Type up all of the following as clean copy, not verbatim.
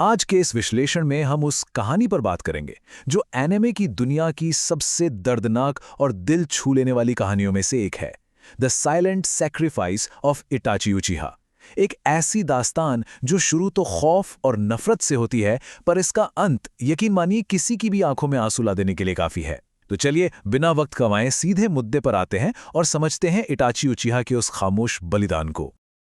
आज के इस विश्लेषण में हम उस कहानी पर बात करेंगे जो एनिमे की दुनिया की सबसे दर्दनाक और दिल छू लेने वाली कहानियों में से एक है, the silent sacrifice of Itachi उचिहा। एक ऐसी दास्तान जो शुरू तो खौफ और नफरत से होती है, पर इसका अंत यकीन मानिए किसी की भी आंखों में आंसू ला देने के लिए काफी है। तो चलिए बिना वक्त गंवाए सीधे मुद्दे पर आते हैं और समझते हैं इटाची उचिहा के उस खामोश बलिदान को।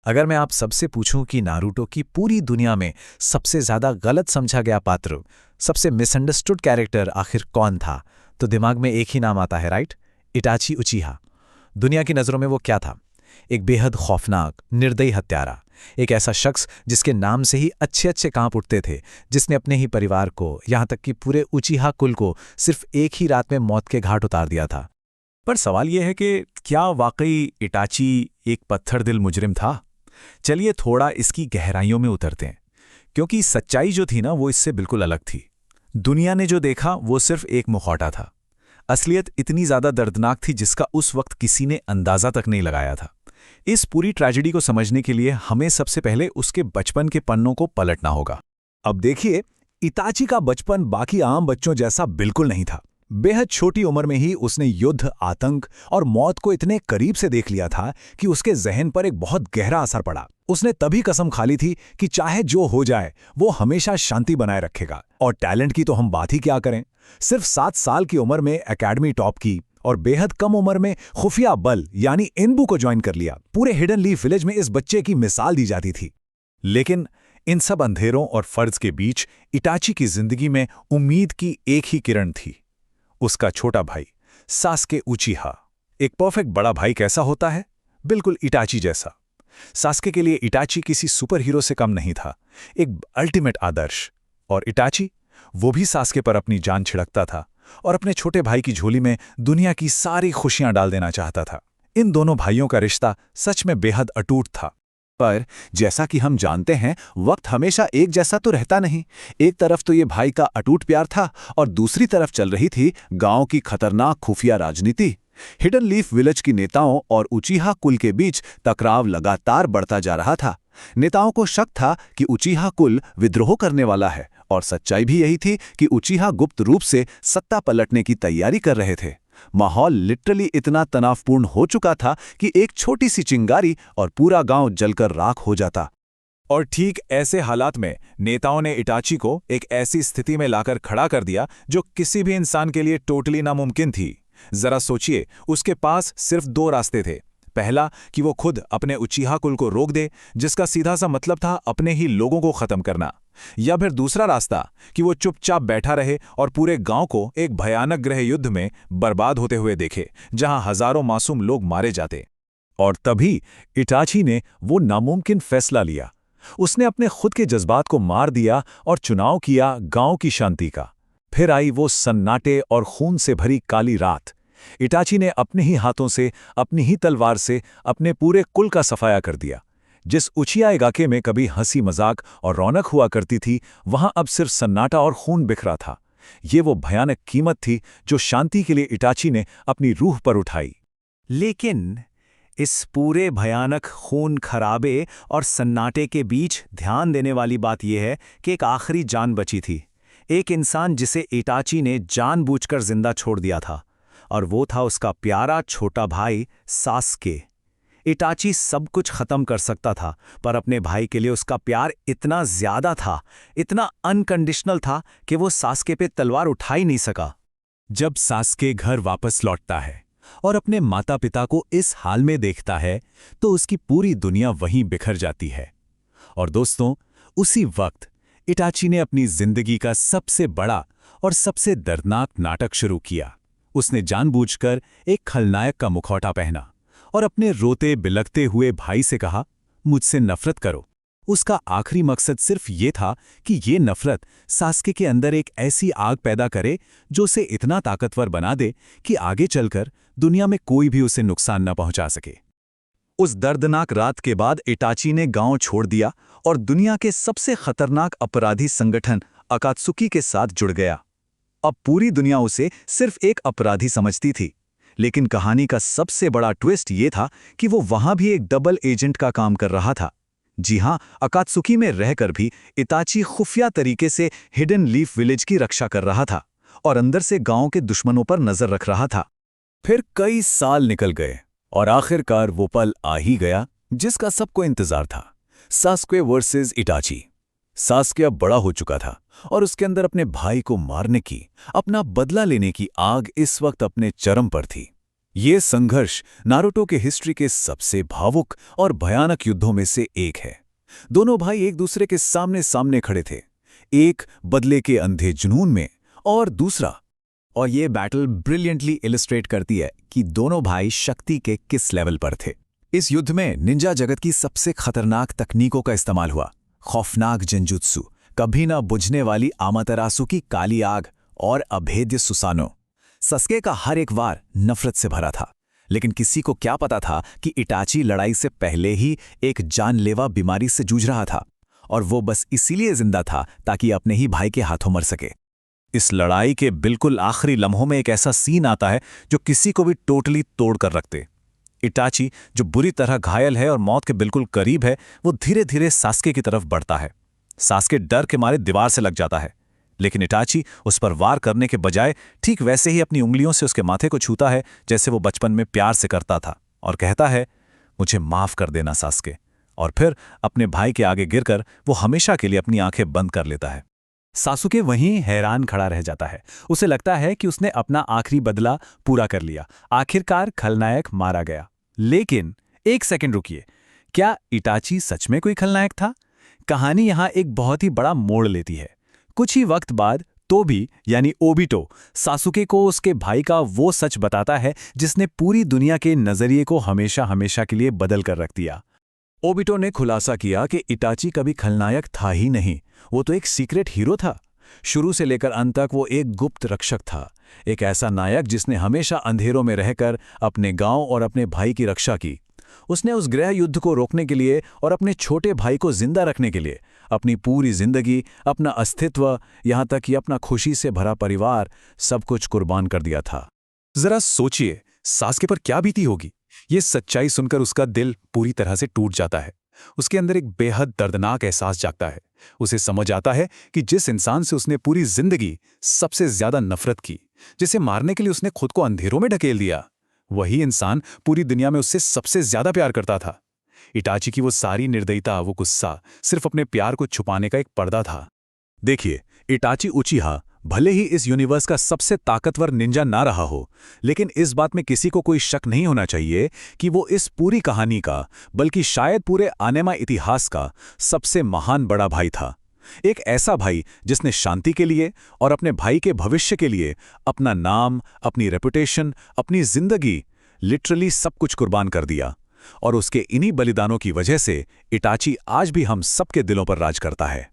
अगर मैं आप सबसे पूछूं कि नारुतो की पूरी दुनिया में सबसे ज्यादा गलत समझा गया पात्र, सबसे मिसअंडरस्टूड कैरेक्टर आखिर कौन था, तो दिमाग में एक ही नाम आता है, राइट? इटाची उचिहा। दुनिया की नज़रों में वो क्या था? एक बेहद खौफनाक, निर्दयी हत्यारा। एक ऐसा शख्स जिसके नाम से ही अच्छे अच्छे कांप उठते थे, जिसने अपने ही परिवार को, यहाँ तक कि पूरे उचिहा कुल को सिर्फ एक ही रात में मौत के घाट उतार दिया था। पर सवाल यह है कि क्या वाकई इटाची एक पत्थर दिल मुजरिम था? चलिए थोड़ा इसकी गहराइयों में उतरते हैं, क्योंकि सच्चाई जो थी ना वो इससे बिल्कुल अलग थी। दुनिया ने जो देखा वो सिर्फ एक मुखौटा था। असलियत इतनी ज्यादा दर्दनाक थी जिसका उस वक्त किसी ने अंदाजा तक नहीं लगाया था। इस पूरी ट्रेजेडी को समझने के लिए हमें सबसे पहले उसके बचपन के पन्नों को पलटना होगा। अब देखिए, इताची का बचपन बाकी आम बच्चों जैसा बिल्कुल नहीं था। बेहद छोटी उम्र में ही उसने युद्ध, आतंक और मौत को इतने करीब से देख लिया था कि उसके जहन पर एक बहुत गहरा असर पड़ा। उसने तभी कसम खा ली थी कि चाहे जो हो जाए वो हमेशा शांति बनाए रखेगा। और टैलेंट की तो हम बात ही क्या करें। सिर्फ 7 साल की उम्र में एकेडमी टॉप की और बेहद कम उम्र में खुफिया बल यानी इनबू को ज्वाइन कर लिया। पूरे हिडन लीफ विलेज में इस बच्चे की मिसाल दी जाती थी। लेकिन इन सब अंधेरों और फर्ज के बीच इटाची की जिंदगी में उम्मीद की एक ही किरण थी, उसका छोटा भाई सास्के उचिहा। एक परफेक्ट बड़ा भाई कैसा होता है? बिल्कुल इटाची जैसा। सास्के के लिए इटाची किसी सुपर हीरो से कम नहीं था, एक अल्टीमेट आदर्श। और इटाची, वो भी सास्के पर अपनी जान छिड़कता था और अपने छोटे भाई की झोली में दुनिया की सारी खुशियां डाल देना चाहता था। इन दोनों भाइयों का रिश्ता सच में बेहद अटूट था। पर जैसा कि हम जानते हैं, वक्त हमेशा एक जैसा तो रहता नहीं। एक तरफ तो ये भाई का अटूट प्यार था और दूसरी तरफ चल रही थी गांव की खतरनाक खुफिया राजनीति। हिडन लीफ विलेज की नेताओं और उचिहा कुल के बीच टकराव लगातार बढ़ता जा रहा था। नेताओं को शक था कि उचिहा कुल विद्रोह करने वाला है, और सच्चाई भी यही थी कि उचिहा गुप्त रूप से सत्ता पलटने की तैयारी कर रहे थे। माहौल लिटरली इतना तनावपूर्ण हो चुका था कि एक छोटी सी चिंगारी और पूरा गांव जलकर राख हो जाता। और ठीक ऐसे हालात में नेताओं ने इटाची को एक ऐसी स्थिति में लाकर खड़ा कर दिया जो किसी भी इंसान के लिए टोटली नामुमकिन थी। जरा सोचिए, उसके पास सिर्फ 2 रास्ते थे। पहला कि वो खुद अपने उचिहा कुल को रोक दे, जिसका सीधा सा मतलब था अपने ही लोगों को खत्म करना। या फिर दूसरा रास्ता कि वो चुपचाप बैठा रहे और पूरे गांव को एक भयानक गृह युद्ध में बर्बाद होते हुए देखे, जहां हजारों मासूम लोग मारे जाते। और तभी इटाची ने वो नामुमकिन फैसला लिया। उसने अपने खुद के जज्बात को मार दिया और चुनाव किया गांव की शांति का। फिर आई वो सन्नाटे और खून से भरी काली रात। इटाची ने अपने ही हाथों से, अपनी ही तलवार से अपने पूरे कुल का सफाया कर दिया। जिस उचिया इलाके में कभी हंसी मजाक और रौनक हुआ करती थी, वहां अब सिर्फ सन्नाटा और खून बिखरा था। ये वो भयानक कीमत थी जो शांति के लिए इटाची ने अपनी रूह पर उठाई। लेकिन इस पूरे भयानक खून खराबे और सन्नाटे के बीच ध्यान देने वाली बात यह है कि एक आखिरी जान बची थी। एक इंसान जिसे इटाची ने जानबूझकर जिंदा छोड़ दिया था, और वो था उसका प्यारा छोटा भाई सास्के। इटाची सब कुछ खत्म कर सकता था, पर अपने भाई के लिए उसका प्यार इतना ज्यादा था, इतना अनकंडीशनल था कि वो सास्के पे तलवार उठा ही नहीं सका। जब सास्के घर वापस लौटता है और अपने माता पिता को इस हाल में देखता है, तो उसकी पूरी दुनिया वहीं बिखर जाती है। और दोस्तों, उसी वक्त इटाची ने अपनी जिंदगी का सबसे बड़ा और सबसे दर्दनाक नाटक शुरू किया। उसने जानबूझकर एक खलनायक का मुखौटा पहना और अपने रोते बिलखते हुए भाई से कहा, मुझसे नफरत करो। उसका आखिरी मकसद सिर्फ ये था कि ये नफरत सास्के के अंदर एक ऐसी आग पैदा करे जो उसे इतना ताकतवर बना दे कि आगे चलकर दुनिया में कोई भी उसे नुकसान न पहुंचा सके। उस दर्दनाक रात के बाद इटाची ने गांव छोड़ दिया और दुनिया के सबसे खतरनाक अपराधी संगठन अकात्सुकी के साथ जुड़ गया। अब पूरी दुनिया उसे सिर्फ एक अपराधी समझती थी, लेकिन कहानी का सबसे बड़ा ट्विस्ट ये था कि वो वहां भी एक डबल एजेंट का काम कर रहा था। जी हाँ, अकात्सुकी में रहकर भी इताची खुफिया तरीके से हिडन लीफ विलेज की रक्षा कर रहा था और अंदर से गांव के दुश्मनों पर नजर रख रहा था। फिर कई साल निकल गए और आखिरकार वो पल आ ही गया जिसका सबको इंतजार था। Sasuke versus Itachi. सास्के अब बड़ा हो चुका था और उसके अंदर अपने भाई को मारने की, अपना बदला लेने की आग इस वक्त अपने चरम पर थी। ये संघर्ष नारुतो के हिस्ट्री के सबसे भावुक और भयानक युद्धों में से एक है। दोनों भाई एक दूसरे के सामने सामने खड़े थे, एक बदले के अंधे जुनून में और दूसरा। और ये बैटल ब्रिलियंटली इलस्ट्रेट करती है कि दोनों भाई शक्ति के किस लेवल पर थे। इस युद्ध में निंजा जगत की सबसे खतरनाक तकनीकों का इस्तेमाल हुआ। खौफनाक जिंजुत्सु, कभी न बुझने वाली आमातरासु की काली आग और अभेद्य सुसानो। सस्के का हर एक वार नफरत से भरा था, लेकिन किसी को क्या पता था कि इटाची लड़ाई से पहले ही एक जानलेवा बीमारी से जूझ रहा था और वो बस इसीलिए जिंदा था ताकि अपने ही भाई के हाथों मर सके। इस लड़ाई के बिल्कुल आखिरी लम्हों में एक ऐसा सीन आता है जो किसी को भी टोटली तोड़ कर रखते। इटाची, जो बुरी तरह घायल है और मौत के बिल्कुल करीब है, वो धीरे धीरे सास्के की तरफ बढ़ता है। सास्के डर के मारे दीवार से लग जाता है, लेकिन इटाची उस पर वार करने के बजाय ठीक वैसे ही अपनी उंगलियों से उसके माथे को छूता है जैसे वो बचपन में प्यार से करता था और कहता है, मुझे माफ कर देना सास्के। और फिर अपने भाई के आगे गिरकर वो हमेशा के लिए अपनी आंखें बंद कर लेता है। सासुके वहीं हैरान खड़ा रह जाता है। उसे लगता है कि उसने अपना आखिरी बदला पूरा कर लिया, आखिरकार खलनायक मारा गया। लेकिन एक सेकंड रुकिए, क्या इटाची सच में कोई खलनायक था? कहानी यहां एक बहुत ही बड़ा मोड़ लेती है। कुछ ही वक्त बाद तोबी यानी ओबिटो सासुके को उसके भाई का वो सच बताता है जिसने पूरी दुनिया के नजरिए को हमेशा हमेशा के लिए बदल कर रख दिया। ओबिटो ने खुलासा किया कि इटाची कभी खलनायक था ही नहीं, वो तो एक सीक्रेट हीरो था। शुरू से लेकर अंत तक वो एक गुप्त रक्षक था, एक ऐसा नायक जिसने हमेशा अंधेरों में रहकर अपने गांव और अपने भाई की रक्षा की। उसने उस गृह युद्ध को रोकने के लिए और अपने छोटे भाई को जिंदा रखने के लिए अपनी पूरी जिंदगी, अपना अस्तित्व, यहां तक कि अपना खुशी से भरा परिवार, सब कुछ कुर्बान कर दिया था। जरा सोचिए सास्के पर क्या बीती होगी। ये सच्चाई सुनकर उसका दिल पूरी तरह से टूट जाता है। उसके अंदर एक बेहद दर्दनाक एहसास जागता है। उसे समझ आता है कि जिस इंसान से उसने पूरी जिंदगी सबसे ज्यादा नफरत की, जिसे मारने के लिए उसने खुद को अंधेरों में ढकेल दिया, वही इंसान पूरी दुनिया में उससे सबसे ज्यादा प्यार करता था। इटाची की वो सारी निर्दयता, वो गुस्सा सिर्फ अपने प्यार को छुपाने का एक पर्दा था। देखिए, इटाची उचिहा भले ही इस यूनिवर्स का सबसे ताकतवर निंजा ना रहा हो, लेकिन इस बात में किसी को कोई शक नहीं होना चाहिए कि वो इस पूरी कहानी का, बल्कि शायद पूरे आनेमा इतिहास का सबसे महान बड़ा भाई था। एक ऐसा भाई जिसने शांति के लिए और अपने भाई के भविष्य के लिए अपना नाम, अपनी रेपुटेशन, अपनी जिंदगी, लिटरली सब कुछ कुर्बान कर दिया। और उसके इन्हीं बलिदानों की वजह से इटाची आज भी हम सबके दिलों पर राज करता है।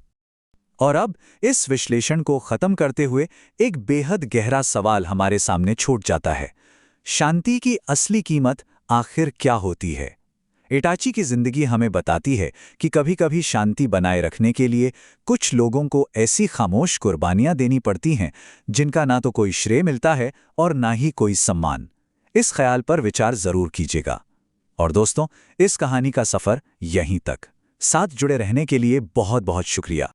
और अब इस विश्लेषण को खत्म करते हुए एक बेहद गहरा सवाल हमारे सामने छूट जाता है। शांति की असली कीमत आखिर क्या होती है? इटाची की जिंदगी हमें बताती है कि कभी-कभी शांति बनाए रखने के लिए कुछ लोगों को ऐसी खामोश कुर्बानियां देनी पड़ती हैं जिनका ना तो कोई श्रेय मिलता है और ना ही कोई सम्मान। इस ख्याल पर विचार जरूर कीजिएगा। और दोस्तों, इस कहानी का सफर यहीं तक। साथ जुड़े रहने के लिए बहुत बहुत शुक्रिया।